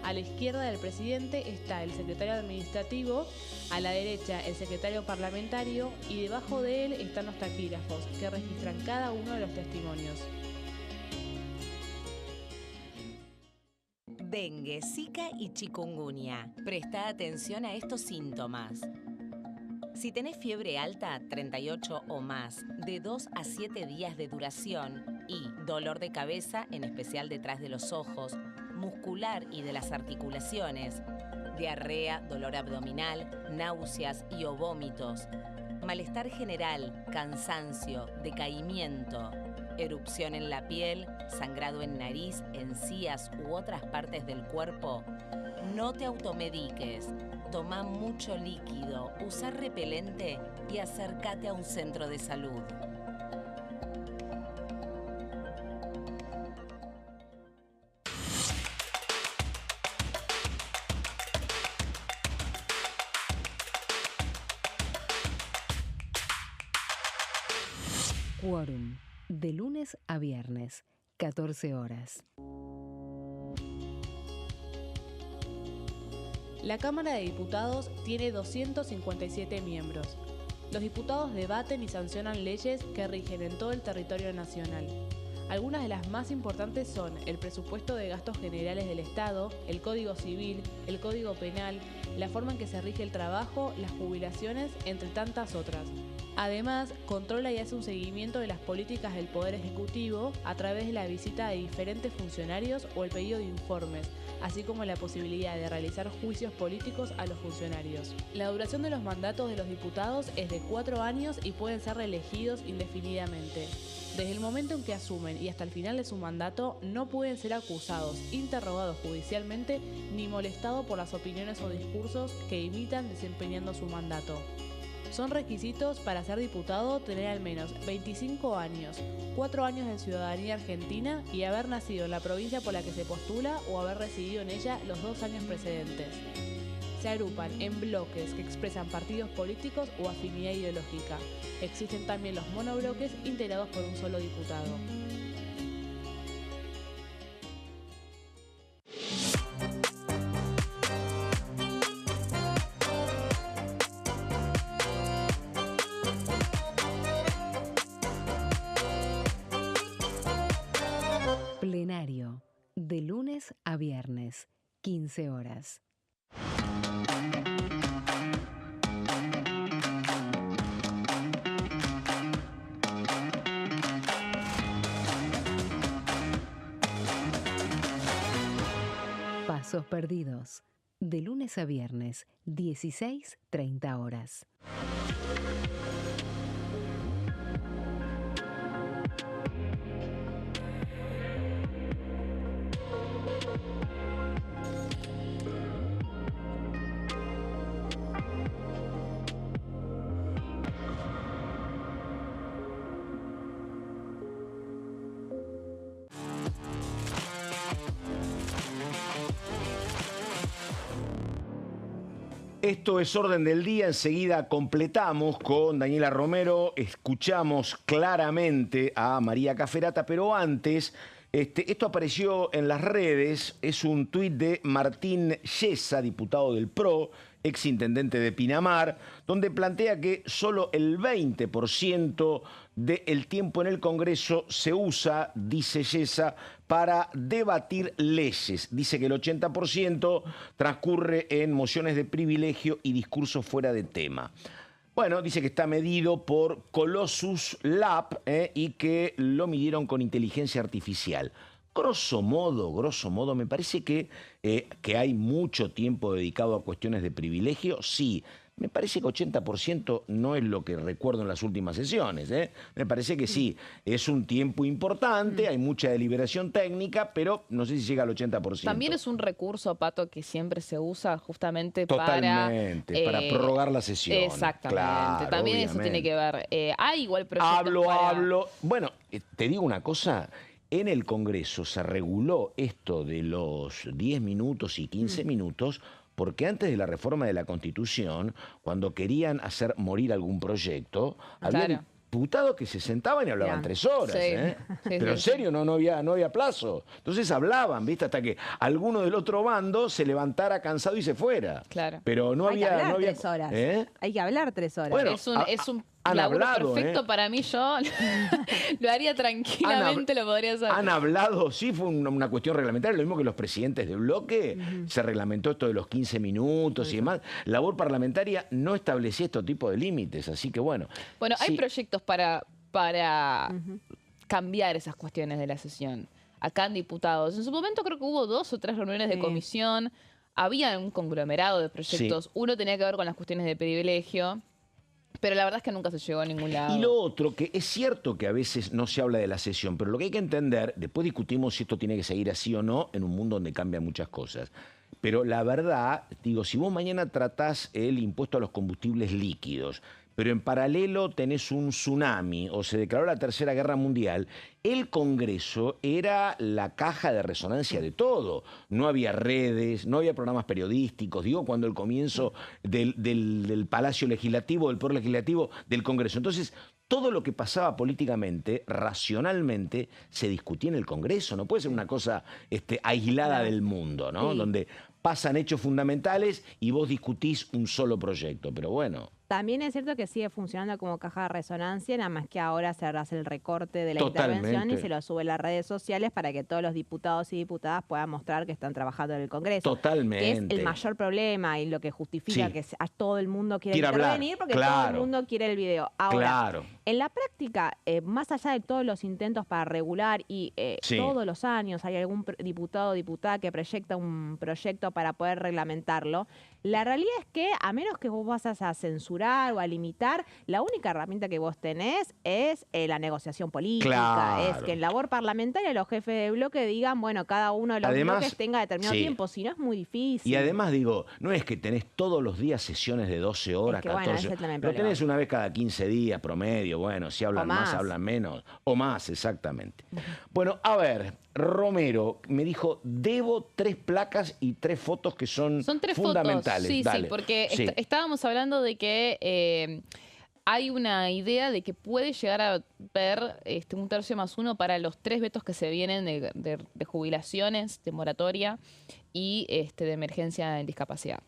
A la izquierda del presidente está el secretario administrativo, a la derecha el secretario parlamentario y debajo de él están los taquígrafos, que registran cada uno de los testimonios. Dengue, Zika y chikungunya. Presta atención a estos síntomas. Si tenés fiebre alta, 38 o más, de 2 a 7 días de duración y dolor de cabeza, en especial detrás de los ojos, muscular y de las articulaciones, diarrea, dolor abdominal, náuseas y o vómitos, malestar general, cansancio, decaimiento, erupción en la piel, sangrado en nariz, encías u otras partes del cuerpo, no te automediques. Toma mucho líquido, usa repelente y acércate a un centro de salud. Quórum, de lunes a viernes, 14 horas. La Cámara de Diputados tiene 257 miembros. Los diputados debaten y sancionan leyes que rigen en todo el territorio nacional. Algunas de las más importantes son el presupuesto de gastos generales del Estado, el Código Civil, el Código Penal, la forma en que se rige el trabajo, las jubilaciones, entre tantas otras. Además, controla y hace un seguimiento de las políticas del Poder Ejecutivo a través de la visita de diferentes funcionarios o el pedido de informes, así como la posibilidad de realizar juicios políticos a los funcionarios. La duración de los mandatos de los diputados es de 4 años y pueden ser reelegidos indefinidamente. Desde el momento en que asumen y hasta el final de su mandato, no pueden ser acusados, interrogados judicialmente ni molestados por las opiniones o discursos que imitan desempeñando su mandato. Son requisitos para ser diputado tener al menos 25 años, 4 años de ciudadanía argentina y haber nacido en la provincia por la que se postula o haber residido en ella los 2 años precedentes. se agrupan en bloques que expresan partidos políticos o afinidad ideológica. Existen también los monobloques integrados por un solo diputado. Plenario, de lunes a viernes, 15 horas. Pasos perdidos, de lunes a viernes, 16:30 horas. Esto es Orden del Día, enseguida completamos con Daniela Romero, escuchamos claramente a María Caferata, pero antes, esto apareció en las redes, es un tuit de Martín Yesa, diputado del PRO, exintendente de Pinamar, donde plantea que solo el 20% del tiempo en el Congreso se usa, dice Yesa, para debatir leyes. Dice que el 80% transcurre en mociones de privilegio y discursos fuera de tema. Bueno, dice que está medido por Colossus Lab y que lo midieron con inteligencia artificial. Grosso modo, me parece que hay mucho tiempo dedicado a cuestiones de privilegio, sí. Me parece que 80% no es lo que recuerdo en las últimas sesiones. Me parece que sí, es un tiempo importante, hay mucha deliberación técnica, pero no sé si llega al 80%. También es un recurso, Pato, que siempre se usa justamente Totalmente, para prorrogar la sesión. Exactamente, claro, también obviamente. Eso tiene que ver. Hay igual proyectos Hablo. Bueno, te digo una cosa. En el Congreso se reguló esto de los 10 minutos y 15 minutos porque antes de la reforma de la Constitución, cuando querían hacer morir algún proyecto, había diputados que se sentaban y hablaban 3 horas. Pero en serio, no había plazo. Entonces hablaban, ¿viste? Hasta que alguno del otro bando se levantara cansado y se fuera. Claro. Pero no había... Hay que hablar 3 horas. Hay que hablar 3 horas. Bueno, es un han laburo hablado, perfecto para mí, yo lo haría tranquilamente, lo podría hacer. Han hablado, sí, fue una cuestión reglamentaria, lo mismo que los presidentes de bloque, se reglamentó esto de los 15 minutos y demás. La labor parlamentaria no establecía este tipo de límites, así que bueno. Bueno, hay proyectos para cambiar esas cuestiones de la sesión. Acá en diputados, en su momento creo que hubo 2 o 3 reuniones de comisión, había un conglomerado de proyectos, uno tenía que ver con las cuestiones de privilegio, pero la verdad es que nunca se llegó a ningún lado. Y lo otro, que es cierto que a veces no se habla de la sesión, pero lo que hay que entender, después discutimos si esto tiene que seguir así o no, en un mundo donde cambian muchas cosas. Pero la verdad, digo, si vos mañana tratás el impuesto a los combustibles líquidos, pero en paralelo tenés un tsunami o se declaró la Tercera Guerra Mundial, el Congreso era la caja de resonancia de todo. No había redes, no había programas periodísticos, digo, cuando el comienzo del Palacio Legislativo, del Poder Legislativo, del Congreso. Entonces, todo lo que pasaba políticamente, racionalmente, se discutía en el Congreso. No puede ser una cosa aislada del mundo, ¿no? Donde pasan hechos fundamentales y vos discutís un solo proyecto. Pero bueno... También es cierto que sigue funcionando como caja de resonancia, nada más que ahora se hace el recorte de la intervención y se lo sube a las redes sociales para que todos los diputados y diputadas puedan mostrar que están trabajando en el Congreso. Totalmente. Que es el mayor problema y lo que justifica que a todo el mundo quiere intervenir porque todo el mundo quiere el video. Ahora, en la práctica, más allá de todos los intentos para regular y todos los años hay algún diputado o diputada que proyecta un proyecto para poder reglamentarlo, la realidad es que a menos que vos vas a censurar o a limitar, la única herramienta que vos tenés es la negociación política. Es que en labor parlamentaria los jefes de bloque digan, bueno, cada uno de los bloques tenga determinado tiempo, si no es muy difícil. Y además digo, no es que tenés todos los días sesiones de 12 horas, 14 horas, lo tenés una vez cada 15 días promedio, bueno, si hablan más, hablan menos, o más, exactamente. Bueno, a ver, Romero me dijo, debo 3 placas y 3 fotos que son 3 fundamentales. Fotos. Sí, Dale. sí, porque estábamos hablando de que hay una idea de que puede llegar a ver un 1/3+1 para los 3 vetos que se vienen de jubilaciones, de moratoria y de emergencia en discapacidad.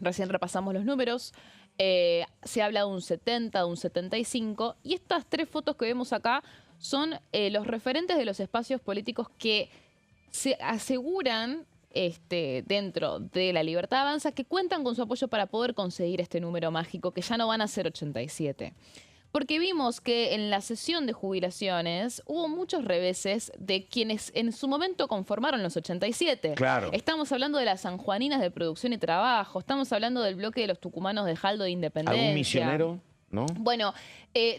Recién repasamos los números. Se habla de un 70, de un 75, y estas 3 fotos que vemos acá son los referentes de los espacios políticos que se aseguran dentro de La Libertad Avanza que cuentan con su apoyo para poder conseguir este número mágico, que ya no van a ser 87. Porque vimos que en la sesión de jubilaciones hubo muchos reveses de quienes en su momento conformaron los 87. Claro. Estamos hablando de las sanjuaninas de Producción y Trabajo, estamos hablando del bloque de los tucumanos de Jaldo de Independencia. ¿Algún misionero? ¿No? Bueno,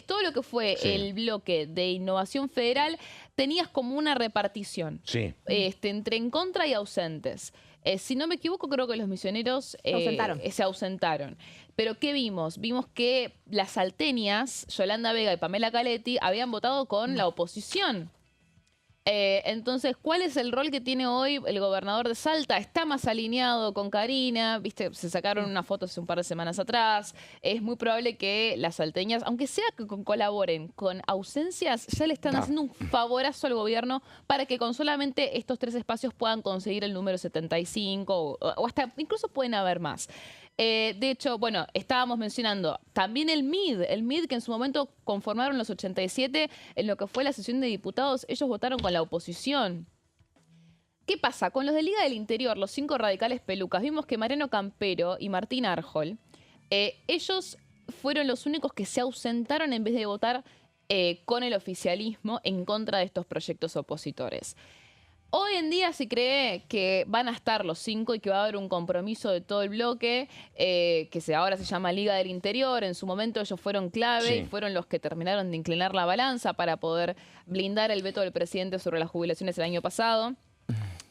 todo lo que fue el bloque de Innovación Federal tenías como una repartición entre en contra y ausentes. Si no me equivoco, creo que los misioneros se ausentaron. Pero ¿qué vimos? Vimos que las salteñas, Yolanda Vega y Pamela Caletti, habían votado con la oposición. Entonces, ¿cuál es el rol que tiene hoy el gobernador de Salta? Está más alineado con Karina, ¿viste? Se sacaron una foto hace un par de semanas atrás. Es muy probable que las salteñas, aunque sea que colaboren con ausencias, ya le están haciendo un favorazo al gobierno para que con solamente estos 3 espacios puedan conseguir el número 75 o hasta incluso pueden haber más. De hecho, bueno, estábamos mencionando también el MID que en su momento conformaron los 87 en lo que fue la sesión de diputados, ellos votaron con la oposición. ¿Qué pasa? Con los de Liga del Interior, los 5 radicales pelucas, vimos que Mariano Campero y Martín Arjol, ellos fueron los únicos que se ausentaron en vez de votar con el oficialismo en contra de estos proyectos opositores. Hoy en día se cree que van a estar los 5 y que va a haber un compromiso de todo el bloque, que ahora se llama Liga del Interior. En su momento ellos fueron clave y fueron los que terminaron de inclinar la balanza para poder blindar el veto del presidente sobre las jubilaciones el año pasado.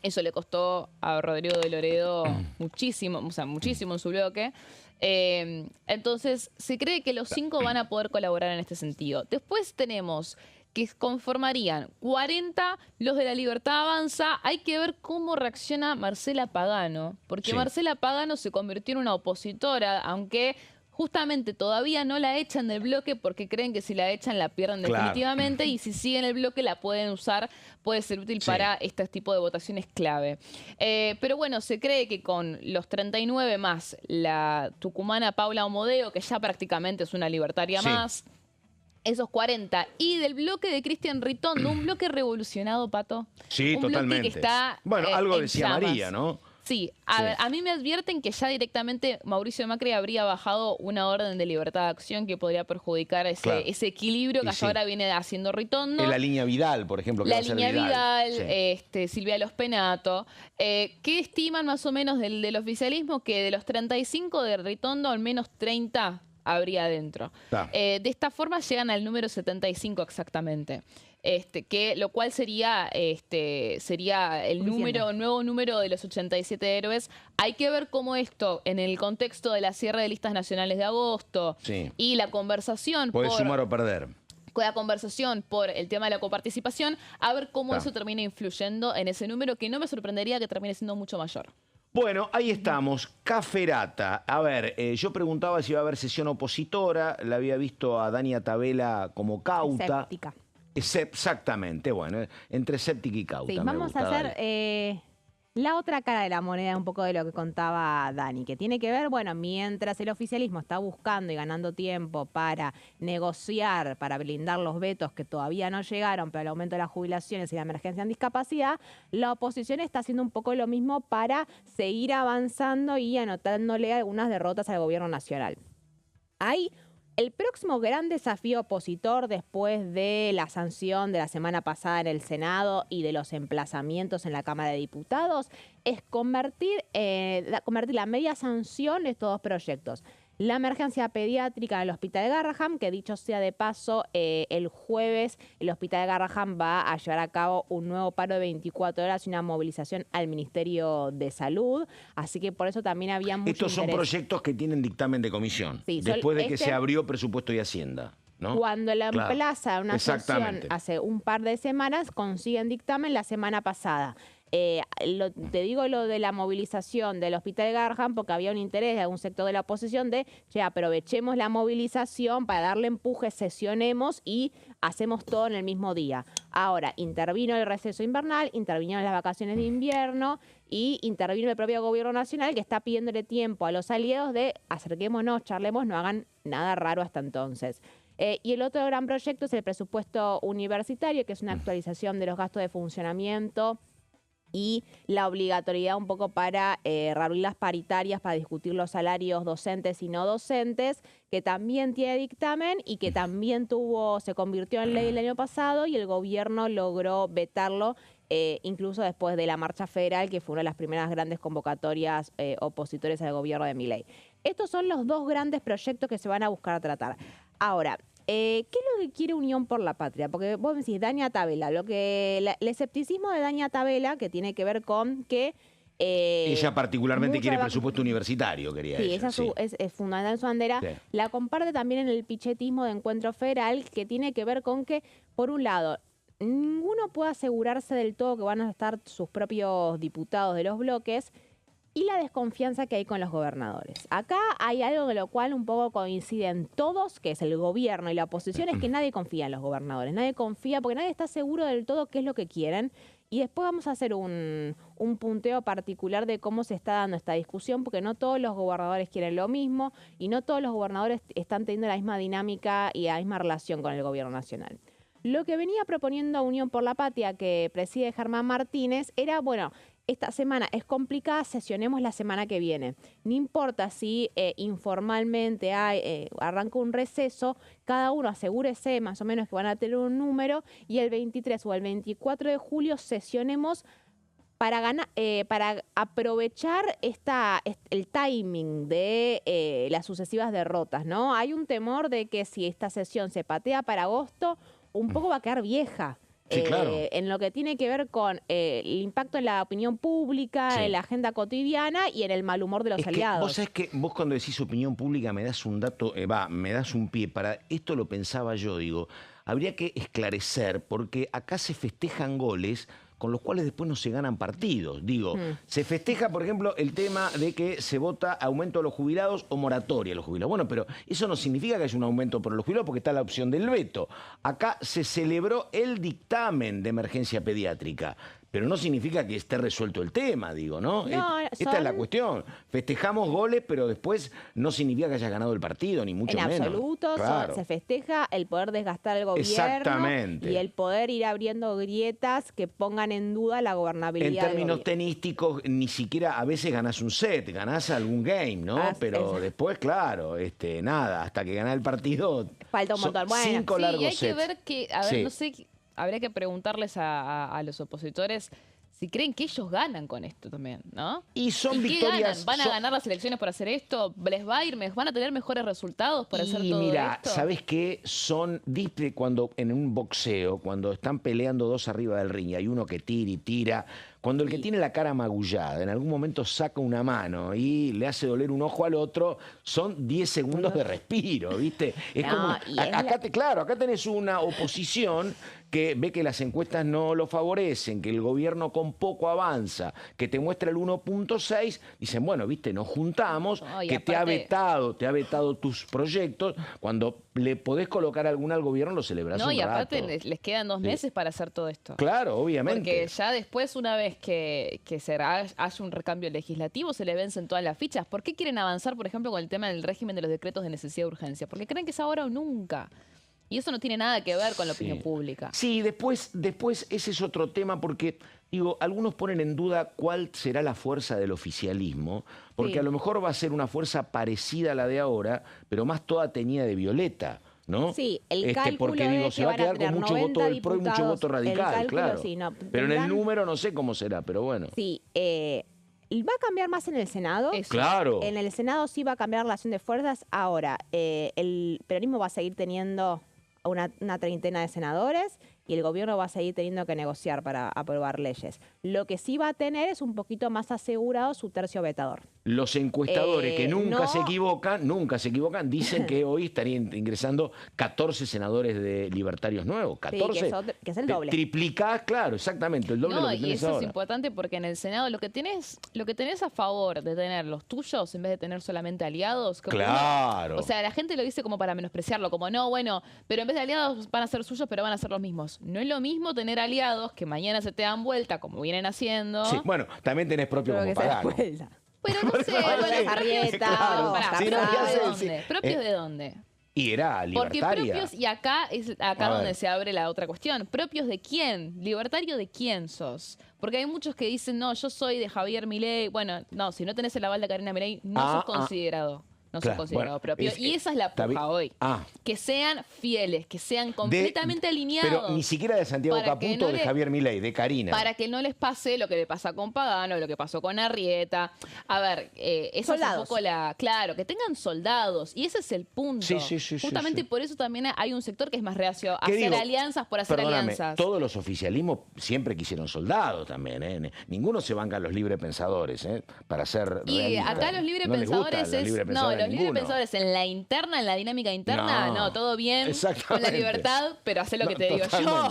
Eso le costó a Rodrigo de Loredo muchísimo, muchísimo en su bloque. Entonces se cree que los 5 van a poder colaborar en este sentido. Después tenemos que conformarían 40 los de La Libertad Avanza. Hay que ver cómo reacciona Marcela Pagano, porque Marcela Pagano se convirtió en una opositora, aunque justamente todavía no la echan del bloque porque creen que si la echan la pierden definitivamente y si siguen el bloque la pueden usar, puede ser útil para este tipo de votaciones clave. Pero bueno, se cree que con los 39 más la tucumana Paula Omodeo, que ya prácticamente es una libertaria más, esos 40. Y del bloque de Cristian Ritondo, un bloque revolucionado, Pato. Sí, un totalmente. Bloque que está, bueno, algo decía llamas. María, ¿no? Sí, a mí me advierten que ya directamente Mauricio Macri habría bajado una orden de libertad de acción que podría perjudicar ese equilibrio que hasta ahora viene haciendo Ritondo. En la línea Vidal, por ejemplo. Que la va a ser línea Vidal, Silvia Los Penato. ¿Qué estiman más o menos del oficialismo? Que de los 35 de Ritondo, al menos 30 habría adentro. De esta forma llegan al número 75 exactamente. Lo cual sería el nuevo número de los 87 héroes. Hay que ver cómo esto, en el contexto de la cierre de listas nacionales de agosto y la conversación puede sumar o perder. La conversación por el tema de la coparticipación, a ver cómo eso termina influyendo en ese número, que no me sorprendería que termine siendo mucho mayor. Bueno, ahí estamos, Caferata. A ver, yo preguntaba si iba a haber sesión opositora, la había visto a Dania Tabela como cauta. Escéptica. Exactamente, bueno, entre escéptica y cauta. Sí, vamos a hacer la otra cara de la moneda, un poco de lo que contaba Dani, que tiene que ver, bueno, mientras el oficialismo está buscando y ganando tiempo para negociar, para blindar los vetos que todavía no llegaron, pero el aumento de las jubilaciones y la emergencia en discapacidad, la oposición está haciendo un poco lo mismo para seguir avanzando y anotándole algunas derrotas al gobierno nacional. Hay el próximo gran desafío opositor después de la sanción de la semana pasada en el Senado y de los emplazamientos en la Cámara de Diputados es convertir la media sanción de estos dos proyectos. La emergencia pediátrica en el Hospital de Garrahan, que dicho sea de paso, el jueves el Hospital de Garrahan va a llevar a cabo un nuevo paro de 24 horas y una movilización al Ministerio de Salud. Así que por eso también había mucho Estos son interés. Proyectos que tienen dictamen de comisión, Sí, después de que se abrió presupuesto y Hacienda. ¿no? Cuando la emplaza una sesión hace un par de semanas, consiguen dictamen la semana pasada. Te digo lo de la movilización del Hospital Garrahan porque había un interés de algún sector de la oposición de, aprovechemos la movilización para darle empuje, sesionemos y hacemos todo en el mismo día. Ahora, intervino el receso invernal, intervinieron las vacaciones de invierno y intervino el propio gobierno nacional que está pidiéndole tiempo a los aliados de acerquémonos, charlemos, no hagan nada raro hasta entonces. Y el otro gran proyecto es el presupuesto universitario, que es una actualización de los gastos de funcionamiento y la obligatoriedad un poco para reabrir las paritarias para discutir los salarios docentes y no docentes, que también tiene dictamen y que también se convirtió en ley el año pasado y el gobierno logró vetarlo incluso después de la marcha federal, que fue una de las primeras grandes convocatorias opositores al gobierno de Milei. Estos son los dos grandes proyectos que se van a buscar tratar. Ahora, ¿qué es lo que quiere Unión por la Patria? Porque vos me decís, Dania Tabela, el escepticismo de Dania Tabela, que tiene que ver con que... ella particularmente quiere presupuesto universitario, quería ella. Sí, esa es fundamental en su bandera. Sí. La comparte también en el pichetismo de Encuentro Federal, que tiene que ver con que, por un lado, ninguno puede asegurarse del todo que van a estar sus propios diputados de los bloques, y la desconfianza que hay con los gobernadores. Acá hay algo de lo cual un poco coinciden todos, que es el gobierno y la oposición, es que nadie confía en los gobernadores. Nadie confía porque nadie está seguro del todo qué es lo que quieren. Y después vamos a hacer un punteo particular de cómo se está dando esta discusión, porque no todos los gobernadores quieren lo mismo y no todos los gobernadores están teniendo la misma dinámica y la misma relación con el gobierno nacional. Lo que venía proponiendo Unión por la Patria, que preside Germán Martínez, era, bueno, esta semana es complicada, sesionemos la semana que viene. No importa si informalmente arranca un receso, cada uno asegúrese más o menos que van a tener un número y el 23 o el 24 de julio sesionemos para aprovechar el timing de las sucesivas derrotas, ¿no? Hay un temor de que si esta sesión se patea para agosto, un poco va a quedar vieja. Sí, claro. En lo que tiene que ver con el impacto en la opinión pública, en la agenda cotidiana y en el mal humor de los aliados. Vos sabés que vos cuando decís opinión pública me das un dato, me das un pie. Para esto lo pensaba yo, digo, habría que esclarecer porque acá se festejan goles con los cuales después no se ganan partidos. Digo, se festeja, por ejemplo, el tema de que se vota aumento a los jubilados o moratoria a los jubilados. Bueno, pero eso no significa que haya un aumento para los jubilados porque está la opción del veto. Acá se celebró el dictamen de emergencia pediátrica. Pero no significa que esté resuelto el tema, digo, ¿no? Esta es la cuestión. Festejamos goles, pero después no significa que haya ganado el partido, ni mucho menos. En absoluto, claro. Se festeja el poder desgastar al gobierno. Exactamente. Y el poder ir abriendo grietas que pongan en duda la gobernabilidad. En términos tenísticos, ni siquiera a veces ganás un set, ganás algún game, ¿no? Pero después, claro, nada, hasta que gana el partido. Falta un montón. Bueno, 5 largos hay sets. que ver que, a ver, no sé, habría que preguntarles a los opositores si creen que ellos ganan con esto también, ¿no? Y son victorias. ¿Van a ganar las elecciones por hacer esto? ¿Les va a ir? ¿Van a tener mejores resultados por hacer todo esto? Y mira, ¿sabés qué? Viste cuando en un boxeo, cuando están peleando dos arriba del ring y hay uno que tira y tira, cuando el que tiene la cara magullada en algún momento saca una mano y le hace doler un ojo al otro, son 10 segundos de respiro, ¿viste? Es como, acá tenés una oposición que ve que las encuestas no lo favorecen, que el gobierno con poco avanza, que te muestra el 1.6, dicen, bueno, viste, nos juntamos, que aparte, te ha vetado tus proyectos, cuando le podés colocar alguna al gobierno lo celebras un rato. No, y aparte les quedan 2 meses para hacer todo esto. Claro, obviamente. Porque ya después, una vez que haya un recambio legislativo, se le vencen todas las fichas. ¿Por qué quieren avanzar, por ejemplo, con el tema del régimen de los decretos de necesidad de urgencia? Porque creen que es ahora o nunca. Y eso no tiene nada que ver con la opinión pública. Sí, después ese es otro tema porque, digo, algunos ponen en duda cuál será la fuerza del oficialismo, porque a lo mejor va a ser una fuerza parecida a la de ahora, pero más toda teñida de violeta, ¿no? Sí, el cálculo porque digo, se va a quedar con mucho voto del PRO y mucho voto radical, claro. Sí, pero en el número no sé cómo será, pero bueno. Sí, va a cambiar más en el Senado. Claro. En el Senado sí va a cambiar la relación de fuerzas. Ahora, el peronismo va a seguir teniendo una treintena de senadores y el gobierno va a seguir teniendo que negociar para aprobar leyes. Lo que sí va a tener es un poquito más asegurado su tercio vetador. Los encuestadores que nunca se equivocan, dicen que hoy estarían ingresando 14 senadores de libertarios nuevos. 14. Sí, que es el doble. Triplicás, claro, exactamente, el doble de lo que tenés y eso ahora. es importante porque en el Senado lo que tenés a favor de tener los tuyos en vez de tener solamente aliados. Claro. O sea, la gente lo dice como para menospreciarlo, como no, bueno, pero en vez de aliados van a ser suyos, pero van a ser los mismos. No es lo mismo tener aliados que mañana se te dan vuelta, como vienen haciendo. Sí, bueno, también tenés propio como Pagano. Pero no sé, Claro. ¿Propios de dónde? Y era Porque libertaria. propios, y acá es donde se abre la otra cuestión. ¿Propios de quién? ¿Libertario de quién sos? Porque hay muchos que dicen, no, yo soy de Javier Milei. Bueno, no, si no tenés el aval de Karina Milei, no sos considerado. No claro, son considerados bueno, propios. Y esa es la puja hoy. Que sean fieles, que sean completamente alineados. Pero ni siquiera de Santiago Caputo o de Javier Milei, de Karina. Para que no les pase lo que le pasa con Pagano, lo que pasó con Arrieta. A ver, eso es un poco Claro, que tengan soldados. Y ese es el punto. Justamente por eso también hay un sector que es más reacio a hacer alianzas por hacer alianzas. Todos los oficialismos siempre quisieron soldados también, ¿eh? Ninguno se banca a los librepensadores, ¿eh? Para ser Y realista. acá los librepensadores los librepensadores en la interna, en la dinámica interna, no, todo bien, con la libertad, pero hacé lo que te digo yo.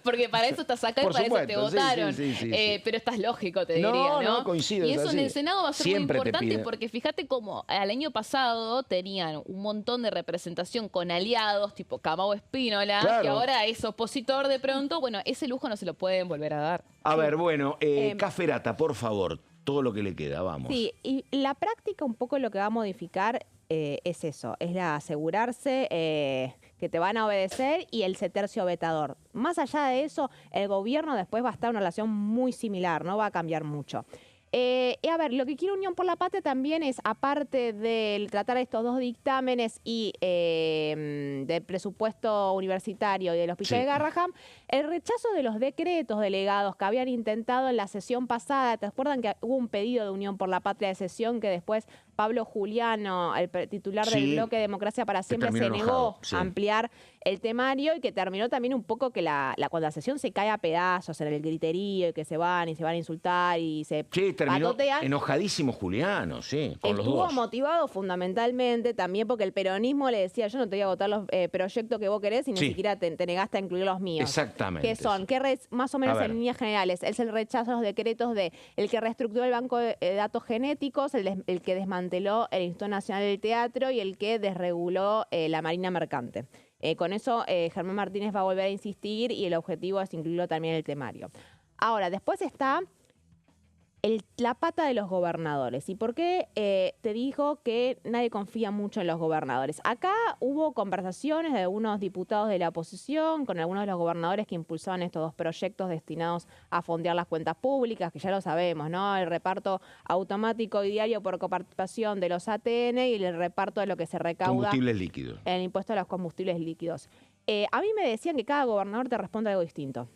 Porque para eso estás acá y para eso te votaron. Pero estás lógico, te diría, ¿no? No, coincido. Y eso en el Senado va a ser siempre muy importante porque fíjate cómo al año pasado tenían un montón de representación con aliados, tipo Camao Espínola, que ahora es opositor de pronto. Bueno, ese lujo no se lo pueden volver a dar. A ver, bueno, Caferata, por favor. Todo lo que le queda, vamos. Sí, y la práctica un poco lo que va a modificar es eso, es la asegurarse que te van a obedecer y el tercio vetador. Más allá de eso, el gobierno después va a estar en una relación muy similar, no va a cambiar mucho. Y a ver, lo que quiere Unión por la Patria también es, aparte de tratar estos dos dictámenes y del presupuesto universitario y del hospital de Garraham, el rechazo de los decretos delegados que habían intentado en la sesión pasada. ¿Te acuerdan que hubo un pedido de Unión por la Patria de sesión que después Pablo Juliano, el titular del bloque Democracia para Siempre, se negó a ampliar el temario y que terminó también un poco que cuando la sesión se cae a pedazos en el griterío y que se van a insultar y se terminó patotean. Enojadísimo Juliano, con los dos. Estuvo motivado fundamentalmente también porque el peronismo le decía, yo no te voy a votar los proyectos que vos querés y ni siquiera te negaste a incluir los míos. Exactamente. Que son, más o menos en líneas generales, es el rechazo a los decretos de el que reestructuró el Banco de Datos Genéticos, el que desmanteló el Instituto Nacional del Teatro y el que desreguló la Marina Mercante. Con eso Germán Martínez va a volver a insistir y el objetivo es incluirlo también en el temario. Ahora, después está la pata de los gobernadores. ¿Y por qué te digo que nadie confía mucho en los gobernadores? Acá hubo conversaciones de algunos diputados de la oposición con algunos de los gobernadores que impulsaban estos dos proyectos destinados a fondear las cuentas públicas, que ya lo sabemos, ¿no? El reparto automático y diario por coparticipación de los ATN y el reparto de lo que se recauda. Combustibles líquidos. El impuesto a los combustibles líquidos. A mí me decían que cada gobernador te responde algo distinto.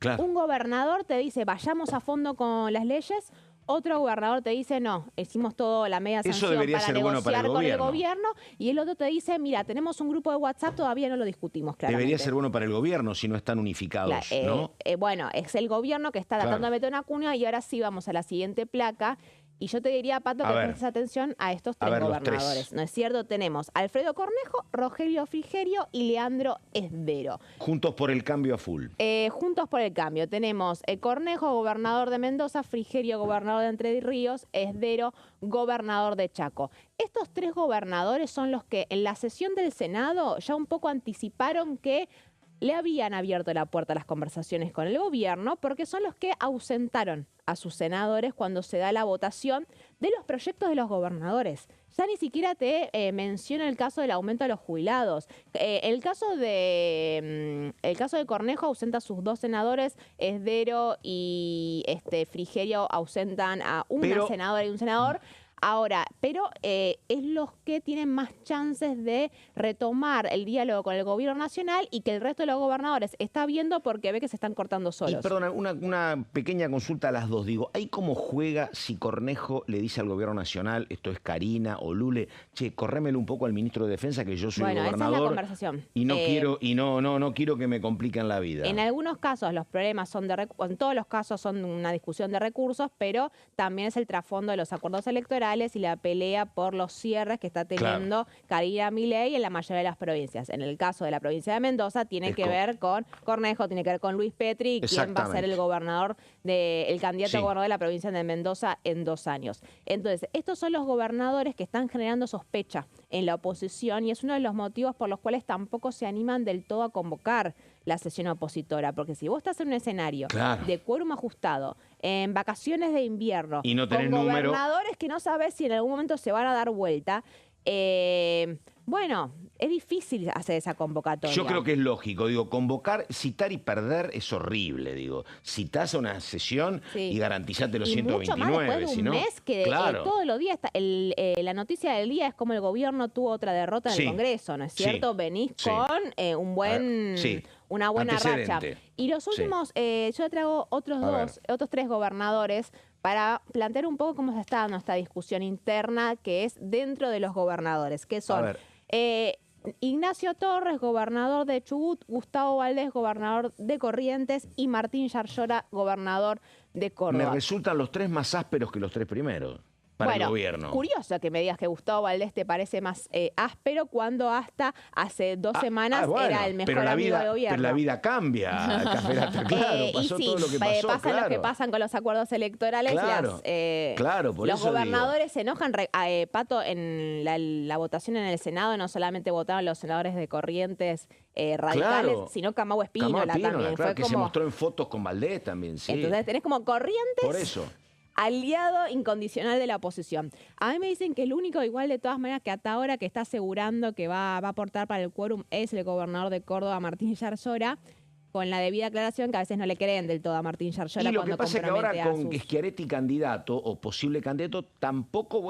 Claro. Un gobernador te dice, vayamos a fondo con las leyes. Otro gobernador te dice, no, hicimos todo la media sanción para negociar con el gobierno. Y el otro te dice, mira, tenemos un grupo de WhatsApp, todavía no lo discutimos, claramente. Debería ser bueno para el gobierno si no están unificados, ¿no? Bueno, es el gobierno que está tratando de meter una cuña y ahora sí vamos a la siguiente placa. Y yo te diría, Pato, que prestes atención a estos tres gobernadores. ¿No es cierto? Tenemos Alfredo Cornejo, Rogelio Frigerio y Leandro Esdero. Juntos por el Cambio a full. Juntos por el Cambio. Tenemos Cornejo, gobernador de Mendoza, Frigerio, gobernador de Entre Ríos, Esdero, gobernador de Chaco. Estos tres gobernadores son los que en la sesión del Senado ya un poco anticiparon que le habían abierto la puerta a las conversaciones con el gobierno porque son los que ausentaron a sus senadores cuando se da la votación de los proyectos de los gobernadores. Ya ni siquiera te menciono el caso del aumento de los jubilados. El caso de Cornejo ausenta a sus dos senadores, Esdero y Frigerio ausentan a una senadora y un senador. Ahora, pero es los que tienen más chances de retomar el diálogo con el gobierno nacional y que el resto de los gobernadores está viendo porque ve que se están cortando solos. Y perdona, una pequeña consulta a las dos. Digo, ¿ahí cómo juega si Cornejo le dice al gobierno nacional, esto es Karina o Lule, che, corrémelo un poco al ministro de Defensa que yo soy el gobernador? Esa es la conversación. Y no quiero que me compliquen la vida. En algunos casos los problemas son en todos los casos son una discusión de recursos, pero también es el trasfondo de los acuerdos electorales electorales y la pelea por los cierres que está teniendo Karina Milei en la mayoría de las provincias. En el caso de la provincia de Mendoza tiene que ver con Cornejo, tiene que ver con Luis Petri, quién va a ser el gobernador, el candidato a gobernador de la provincia de Mendoza en 2 años. Entonces, estos son los gobernadores que están generando sospecha en la oposición y es uno de los motivos por los cuales tampoco se animan del todo a convocar la sesión opositora, porque si vos estás en un escenario de quórum ajustado, en vacaciones de invierno, y no tenés con gobernadores que no sabes si en algún momento se van a dar vuelta, bueno, es difícil hacer esa convocatoria. Yo creo que es lógico, digo, convocar, citar y perder es horrible, digo. Citás a una sesión y garantizate los 129. Mucho más después de un mes que todos los días, la noticia del día es como el gobierno tuvo otra derrota en el Congreso, ¿no es cierto? Venís con una buena racha. Y los últimos, yo le traigo otros 3 gobernadores para plantear un poco cómo se está dando esta discusión interna que es dentro de los gobernadores, que son Ignacio Torres, gobernador de Chubut, Gustavo Valdés, gobernador de Corrientes y Martín Yarlora, gobernador de Córdoba. Me resultan los 3 más ásperos que los 3 primeros. Para el gobierno. Curioso que me digas que Gustavo Valdés te parece más áspero cuando hasta hace 2 semanas era el mejor amigo del gobierno. Pero la vida cambia, Cafferata, claro, pasó todo lo que pasó. Pasan lo que pasan con los acuerdos electorales. Por los eso gobernadores se enojan. Pato, en la votación en el Senado no solamente votaron los senadores de Corrientes radicales, sino Camau Espínola también. Fue que se mostró en fotos con Valdés también, Entonces tenés como Corrientes... Por eso. Aliado incondicional de la oposición. A mí me dicen que el único, igual de todas maneras, que hasta ahora que está asegurando que va a aportar para el quórum es el gobernador de Córdoba, Martín Yarlora, con la debida aclaración que a veces no le creen del todo a Martín Yarlora. Y lo que pasa es que ahora con Schiaretti candidato o posible candidato, tampoco,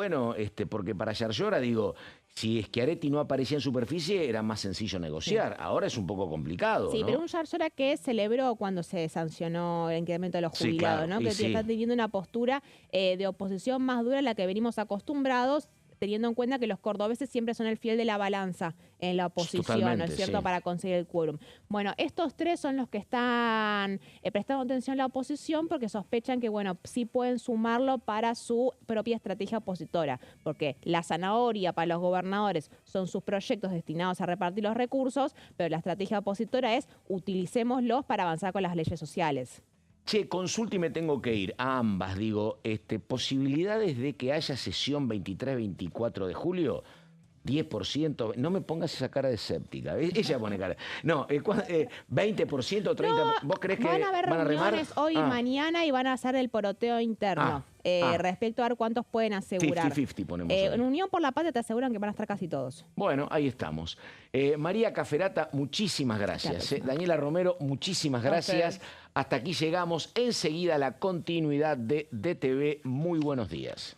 porque para Yarlora, digo, si Schiaretti no aparecía en superficie, era más sencillo negociar. Ahora es un poco complicado, Sí, ¿no? pero un Yarlora que celebró cuando se sancionó el incremento de los jubilados, ¿no? Que está teniendo una postura de oposición más dura a la que venimos acostumbrados, teniendo en cuenta que los cordobeses siempre son el fiel de la balanza en la oposición, ¿no es cierto?, para conseguir el quórum. Bueno, estos 3 son los que están prestando atención a la oposición porque sospechan que, sí pueden sumarlo para su propia estrategia opositora, porque la zanahoria para los gobernadores son sus proyectos destinados a repartir los recursos, pero la estrategia opositora es utilicémoslos para avanzar con las leyes sociales. Che, consulta y me tengo que ir a ambas, digo, posibilidades de que haya sesión 23-24 de julio, 10%, no me pongas esa cara de escéptica, ella pone cara, no, 20%, 30%, ¿vos crees que van a haber reuniones hoy y mañana y van a hacer el poroteo interno respecto a ver cuántos pueden asegurar. 50-50 ponemos. En Unión por la Patria te aseguran que van a estar casi todos. Bueno, ahí estamos. María Cafferata, muchísimas gracias. Daniela Romero, muchísimas gracias. Hasta aquí llegamos. Enseguida la continuidad de DTV. Muy buenos días.